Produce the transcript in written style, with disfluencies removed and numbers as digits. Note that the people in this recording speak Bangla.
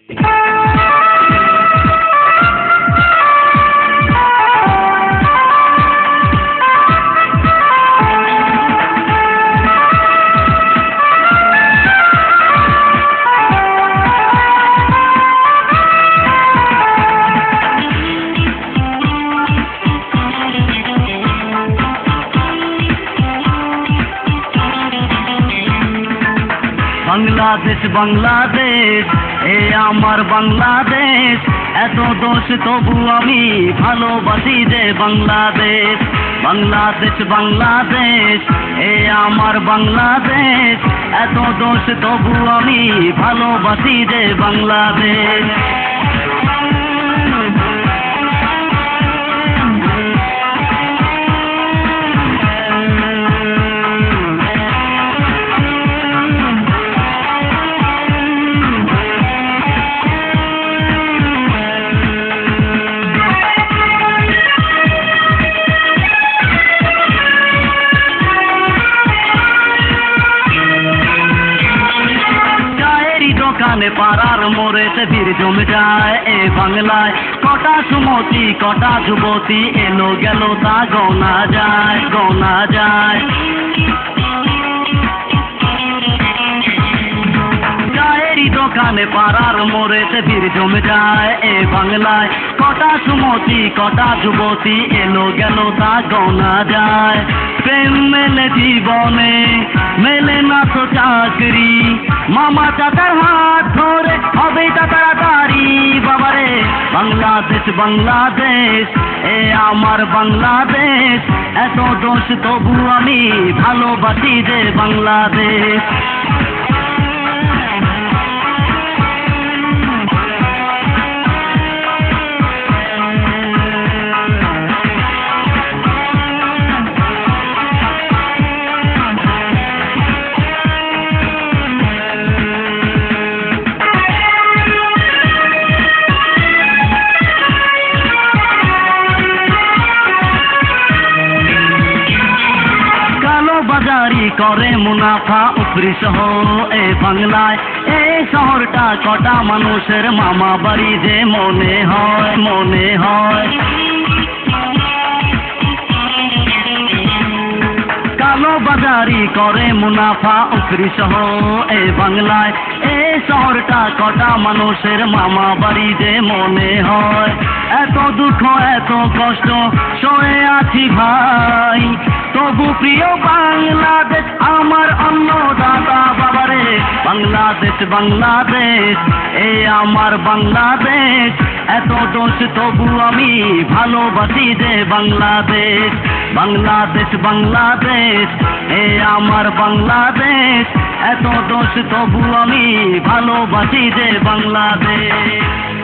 বাংলাদেশ বাংলাদেশ এ আমার বাংলাদেশ, এত দোষ তবু আমি ভালোবাসি যে বাংলাদেশ। বাংলাদেশ বাংলাদেশ এ আমার বাংলাদেশ, এত দোষ তবু আমি ভালোবাসি যে বাংলাদেশ। দোকানে পাড়ার মোড়েতে ভিড় জমে যায় এ বাংলায়, কটা সুমতি কটা যুবতী এলো গেল তা গোনা যায় গোনা যায়। চায়েরই দোকানে পাড়ার মোড়েতে ভিড় জমে যায় এ বাংলায়, কটা সুমতি কটা যুবতী এলো গেল তা গোনা যায়। প্রেম মেলে জীবনে মেলে না তো চাকরি, মামা চাচার হাত ধরে হবে তা তাড়াতাড়ি। বাবারে বাংলাদেশ বাংলাদেশ এ আমার বাংলাদেশ, এত দোষ তবু আমি ভালোবাসি যে বাংলাদেশ। বাজারি করে মুনাফা উপরি সহ এ বাংলায়, এই শহরটা কটা মানুষের মামা বাড়ি যে মনে হয় মনে হয়। কালো বাজারি করে মুনাফা উপরি সহ এ বাংলায়, এই শহরটা কটা মানুষের মামা বাড়ি যে মনে হয়। এত দুঃখ এত কষ্ট সয়ে আছি ভাই, তবু প্রিয় বাংলাদেশ আমার অন্নদাতা। বাবারে বাংলাদেশ বাংলাদেশ এ আমার বাংলাদেশ, এত দোষ তবু আমি ভালোবাসি যে বাংলাদেশ। বাংলাদেশ বাংলাদেশ এ আমার বাংলাদেশ, এত দোষ তবু আমি ভালোবাসি যে বাংলাদেশ।